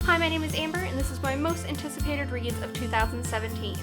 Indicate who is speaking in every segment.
Speaker 1: Hi, my name is Amber, and this is my most anticipated reads of 2017.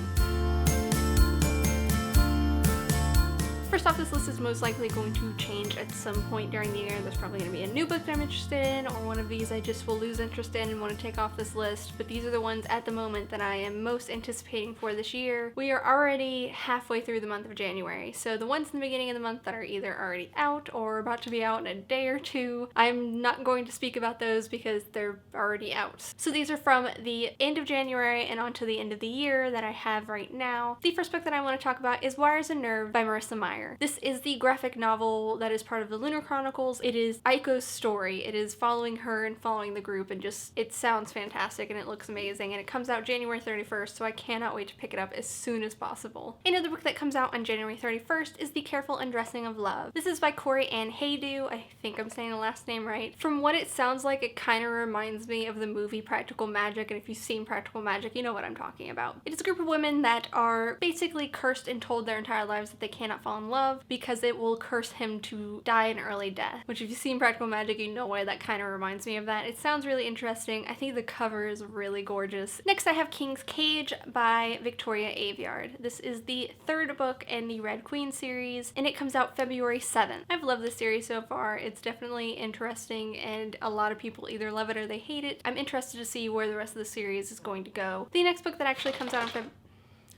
Speaker 1: First off, this list is most likely going to change at some point during the year. There's probably going to be a new book that I'm interested in, or one of these I just will lose interest in and want to take off this list, but these are the ones at the moment that I am most anticipating for this year. We are already halfway through the month of January, so the ones in the beginning of the month that are either already out or about to be out in a day or two, I'm not going to speak about those because they're already out. So these are from the end of January and on to the end of the year that I have right now. The first book that I want to talk about is Wires and Nerve by Marissa Meyer. This is the graphic novel that is part of the Lunar Chronicles. It is Aiko's story. It is following her and following the group, and just, it sounds fantastic and it looks amazing, and it comes out January 31st, so I cannot wait to pick it up as soon as possible. Another book that comes out on January 31st is The Careful Undressing of Love. This is by Corey Ann Haydu. I think I'm saying the last name right. From what it sounds like, it kind of reminds me of the movie Practical Magic, and if you've seen Practical Magic, you know what I'm talking about. It is a group of women that are basically cursed and told their entire lives that they cannot fall in love because it will curse him to die an early death, which if you've seen Practical Magic, you know why that kind of reminds me of that. It sounds really interesting. I think the cover is really gorgeous. Next, I have King's Cage by Victoria Aveyard. This is the third book in the Red Queen series, and it comes out February 7th. I've loved this series so far. It's definitely interesting, and a lot of people either love it or they hate it. I'm interested to see where the rest of the series is going to go. The next book that actually comes out on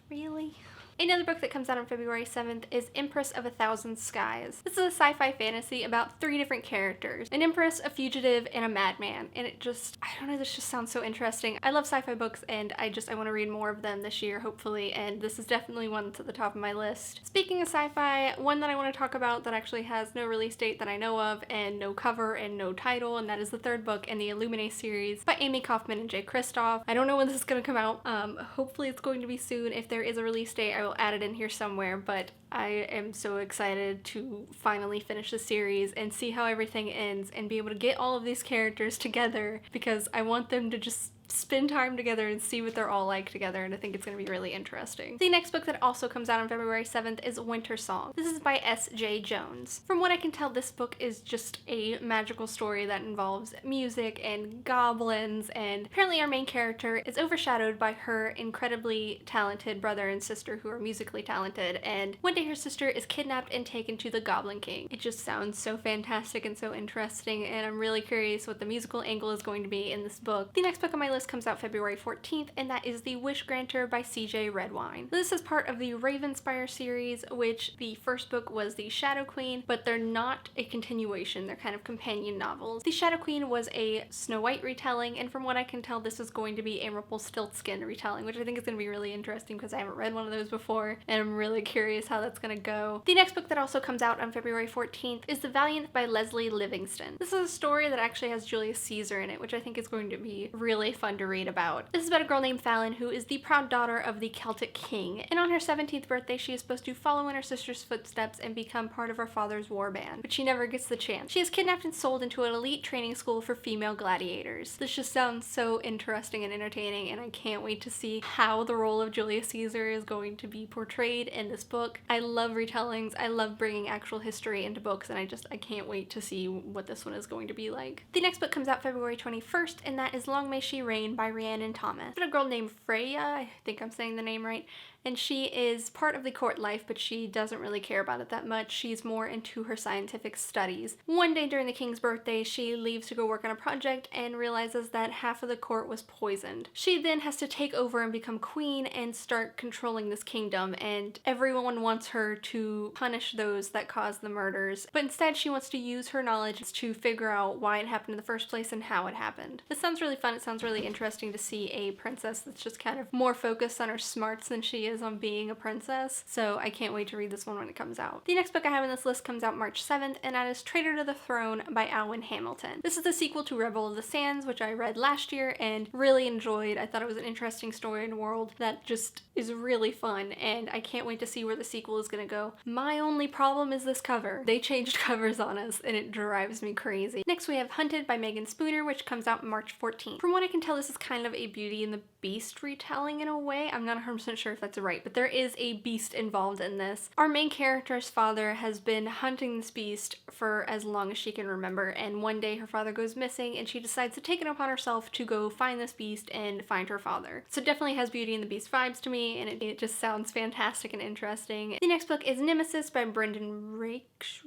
Speaker 1: Really? Another book that comes out on February 7th is Empress of a Thousand Skies. This is a sci-fi fantasy about three different characters: an empress, a fugitive, and a madman. And it just, I don't know, this just sounds so interesting. I love sci-fi books, and I want to read more of them this year, hopefully, and this is definitely one that's at the top of my list. Speaking of sci-fi, one that I want to talk about that actually has no release date that I know of, and no cover, and no title, and that is the third book in the Illuminate series by Amy Kaufman and Jay Kristoff. I don't know when this is going to come out. Hopefully it's going to be soon. If there is a release date, I will add it in here somewhere, but I am so excited to finally finish the series and see how everything ends and be able to get all of these characters together, because I want them to just spend time together and see what they're all like together, and I think it's going to be really interesting. The next book that also comes out on February 7th is Winter Song. This is by S.J. Jones. From what I can tell, this book is just a magical story that involves music and goblins, and apparently our main character is overshadowed by her incredibly talented brother and sister who are musically talented, and one day her sister is kidnapped and taken to the Goblin King. It just sounds so fantastic and so interesting, and I'm really curious what the musical angle is going to be in this book. The next book on my list comes out February 14th, and that is The Wish Granter by C.J. Redwine. This is part of the Ravenspire series, which the first book was The Shadow Queen, but they're not a continuation. They're kind of companion novels. The Shadow Queen was a Snow White retelling, and from what I can tell, this is going to be a Rumpelstiltskin retelling, which I think is going to be really interesting because I haven't read one of those before, and I'm really curious how that's going to go. The next book that also comes out on February 14th is The Valiant by Leslie Livingston. This is a story that actually has Julius Caesar in it, which I think is going to be really fun to read about. This is about a girl named Fallon who is the proud daughter of the Celtic king, and on her 17th birthday she is supposed to follow in her sister's footsteps and become part of her father's war band, but she never gets the chance. She is kidnapped and sold into an elite training school for female gladiators. This just sounds so interesting and entertaining, and I can't wait to see how the role of Julius Caesar is going to be portrayed in this book. I love retellings. I love bringing actual history into books, and I can't wait to see what this one is going to be like. The next book comes out February 21st, and that is Long May She Reign by Rhiannon Thomas. It's a girl named Freya, I think I'm saying the name right, and she is part of the court life, but she doesn't really care about it that much. She's more into her scientific studies. One day during the king's birthday, she leaves to go work on a project and realizes that half of the court was poisoned. She then has to take over and become queen and start controlling this kingdom, and everyone wants her to punish those that caused the murders, but instead she wants to use her knowledge to figure out why it happened in the first place and how it happened. This sounds really fun. It sounds really interesting to see a princess that's just kind of more focused on her smarts than she is on being a princess, so I can't wait to read this one when it comes out. The next book I have on this list comes out March 7th, and that is Traitor to the Throne by Alwyn Hamilton. This is the sequel to Rebel of the Sands, which I read last year and really enjoyed. I thought it was an interesting story and world that just is really fun, and I can't wait to see where the sequel is gonna go. My only problem is this cover. They changed covers on us, and it drives me crazy. Next we have Hunted by Megan Spooner, which comes out March 14th. From what I can tell, this is kind of a Beauty and the Beast retelling in a way. I'm not 100% sure if that's a write, but there is a beast involved in this. Our main character's father has been hunting this beast for as long as she can remember, and one day her father goes missing and she decides to take it upon herself to go find this beast and find her father. So it definitely has Beauty and the Beast vibes to me, and it just sounds fantastic and interesting. The next book is Nemesis by Brendan Rich?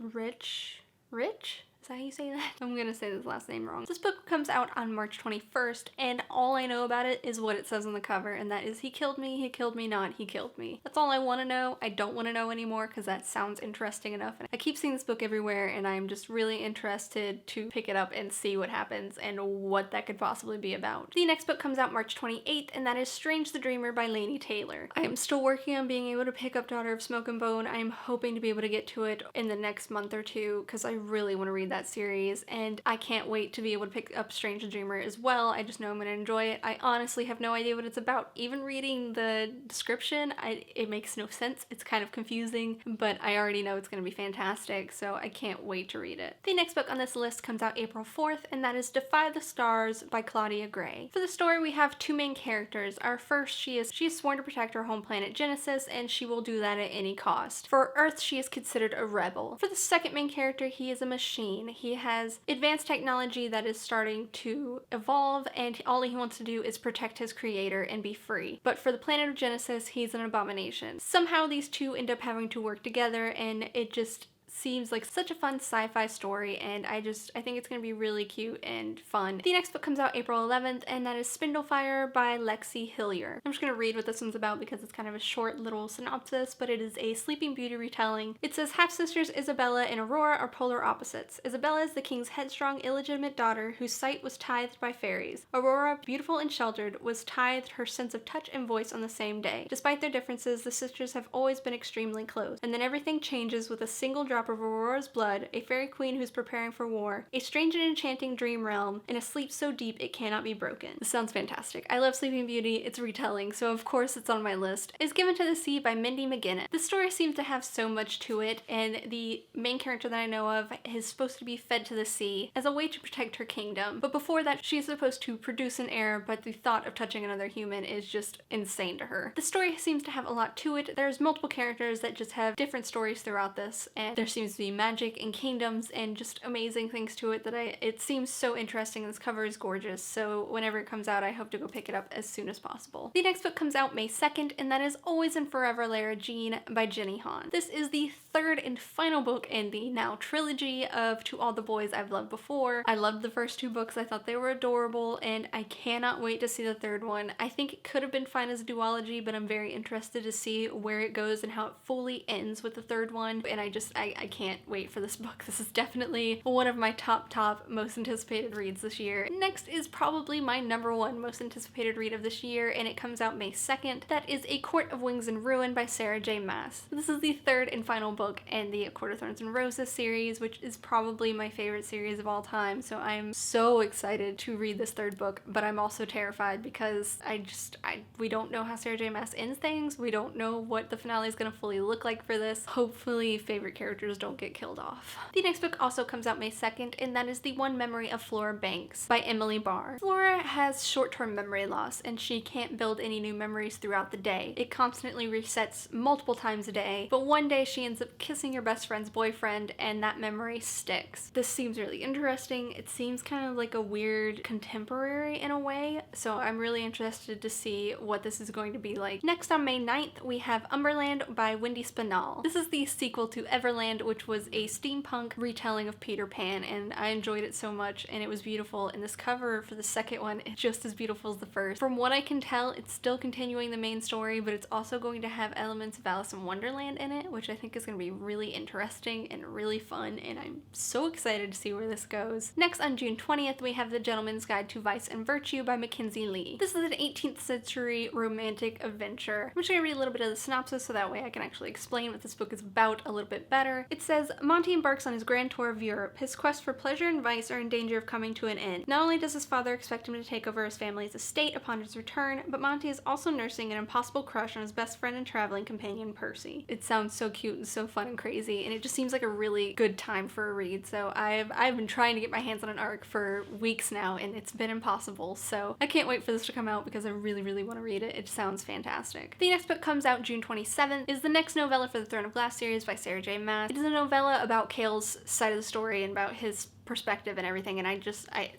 Speaker 1: Is that how you say that? I'm gonna say this last name wrong. This book comes out on March 21st, and all I know about it is what it says on the cover, and that is, he killed me not, he killed me. That's all I want to know. I don't want to know anymore because that sounds interesting enough. And I keep seeing this book everywhere, and I'm just really interested to pick it up and see what happens and what that could possibly be about. The next book comes out March 28th, and that is Strange the Dreamer by Laini Taylor. I am still working on being able to pick up Daughter of Smoke and Bone. I am hoping to be able to get to it in the next month or two because I really want to read that series, and I can't wait to be able to pick up Strange the Dreamer as well. I just know I'm going to enjoy it. I honestly have no idea what it's about. Even reading the description, it makes no sense. It's kind of confusing, but I already know it's going to be fantastic, so I can't wait to read it. The next book on this list comes out April 4th, and that is Defy the Stars by Claudia Gray. For the story, we have two main characters. Our first, she is sworn to protect her home planet Genesis, and she will do that at any cost. For Earth, she is considered a rebel. For the second main character, he is a machine. He has advanced technology that is starting to evolve, and all he wants to do is protect his creator and be free. But for the planet of Genesis, he's an abomination. Somehow these two end up having to work together, and it just seems like such a fun sci-fi story, and I think it's going to be really cute and fun. The next book comes out April 11th, and that is Spindlefire by Lexi Hillier. I'm just going to read what this one's about because it's kind of a short little synopsis, but it is a Sleeping Beauty retelling. It says, half-sisters Isabella and Aurora are polar opposites. Isabella is the king's headstrong, illegitimate daughter whose sight was tithed by fairies. Aurora, beautiful and sheltered, was tithed her sense of touch and voice on the same day. Despite their differences, the sisters have always been extremely close, and then everything changes with a single drop of Aurora's blood, a fairy queen who's preparing for war, a strange and enchanting dream realm, and a sleep so deep it cannot be broken. This sounds fantastic. I love Sleeping Beauty. It's retelling, so of course it's on my list. It's Given to the Sea by Mindy McGinnis. This story seems to have so much to it, and the main character that I know of is supposed to be fed to the sea as a way to protect her kingdom. But before that, she's supposed to produce an heir, but the thought of touching another human is just insane to her. The story seems to have a lot to it. There's multiple characters that just have different stories throughout this, and there seems to be magic and kingdoms and just amazing things to it that it seems so interesting, and this cover is gorgeous, so whenever it comes out I hope to go pick it up as soon as possible. The next book comes out May 2nd, and that is Always and Forever Lara Jean by Jenny Han. This is the third and final book in the now trilogy of To All the Boys I've Loved Before. I loved the first two books. I thought they were adorable, and I cannot wait to see the third one. I think it could have been fine as a duology, but I'm very interested to see where it goes and how it fully ends with the third one, and I can't wait for this book. This is definitely one of my top most anticipated reads this year. Next is probably my number one most anticipated read of this year, and it comes out May 2nd. That is A Court of Wings and Ruin by Sarah J. Maas. This is the third and final book in the A Court of Thorns and Roses series, which is probably my favorite series of all time, so I'm so excited to read this third book, but I'm also terrified because we don't know how Sarah J. Maas ends things. We don't know what the finale is going to fully look like for this. Hopefully favorite characters don't get killed off. The next book also comes out May 2nd, and that is The One Memory of Flora Banks by Emily Barr. Flora has short-term memory loss, and she can't build any new memories throughout the day. It constantly resets multiple times a day, but one day she ends up kissing her best friend's boyfriend, and that memory sticks. This seems really interesting. It seems kind of like a weird contemporary in a way, so I'm really interested to see what this is going to be like. Next on May 9th, we have Umberland by Wendy Spinall. This is the sequel to Everland, which was a steampunk retelling of Peter Pan, and I enjoyed it so much, and it was beautiful, and this cover for the second one is just as beautiful as the first. From what I can tell, it's still continuing the main story, but it's also going to have elements of Alice in Wonderland in it, which I think is going to be really interesting and really fun, and I'm so excited to see where this goes. Next on June 20th, we have The Gentleman's Guide to Vice and Virtue by Mackenzie Lee. This is an 18th century romantic adventure. I'm just going to read a little bit of the synopsis so that way I can actually explain what this book is about a little bit better. It says, Monty embarks on his grand tour of Europe. His quest for pleasure and vice are in danger of coming to an end. Not only does his father expect him to take over his family's estate upon his return, but Monty is also nursing an impossible crush on his best friend and traveling companion, Percy. It sounds so cute and so fun and crazy, and it just seems like a really good time for a read. So I've been trying to get my hands on an ARC for weeks now, and it's been impossible. So I can't wait for this to come out because I really, really want to read it. It sounds fantastic. The next book comes out June 27th, is the next novella for the Throne of Glass series by Sarah J. Maas. It is a novella about Cale's side of the story and about his perspective and everything, and I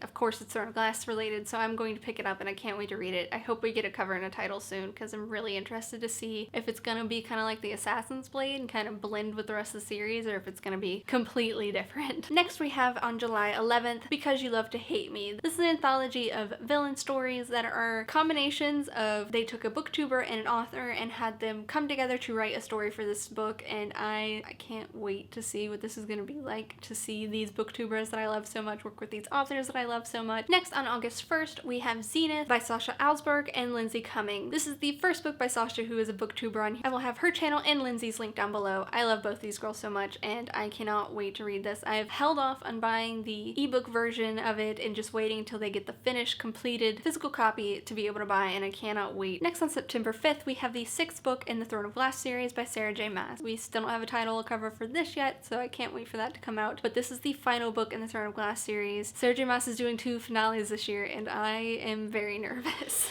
Speaker 1: of course it's Throne of Glass related, so I'm going to pick it up and I can't wait to read it. I hope we get a cover and a title soon because I'm really interested to see if it's gonna be kind of like the Assassin's Blade and kind of blend with the rest of the series, or if it's gonna be completely different. Next we have on July 11th, Because You Love to Hate Me. This is an anthology of villain stories that are combinations of, they took a booktuber and an author and had them come together to write a story for this book, and I can't wait to see what this is gonna be like, to see these booktubers that I love so much work with these authors that I love so much. Next, on August 1st, we have Zenith by Sasha Alsberg and Lindsey Cumming. This is the first book by Sasha, who is a booktuber on here. I will have her channel and Lindsey's linked down below. I love both these girls so much, and I cannot wait to read this. I've held off on buying the ebook version of it and just waiting until they get the finished, completed physical copy to be able to buy, and I cannot wait. Next, on September 5th, we have the 6th book in the Throne of Glass series by Sarah J. Maas. We still don't have a title or cover for this yet, so I can't wait for that to come out, but this is the final book in the Throne of Glass series. Sarah J. Maas is doing 2 finales this year, and I am very nervous.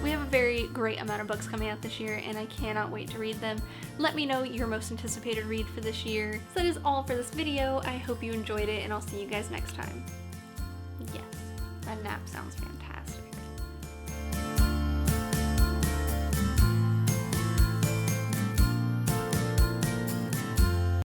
Speaker 1: We have a very great amount of books coming out this year, and I cannot wait to read them. Let me know your most anticipated read for this year. So that is all for this video. I hope you enjoyed it, and I'll see you guys next time. Yes, that nap sounds fantastic.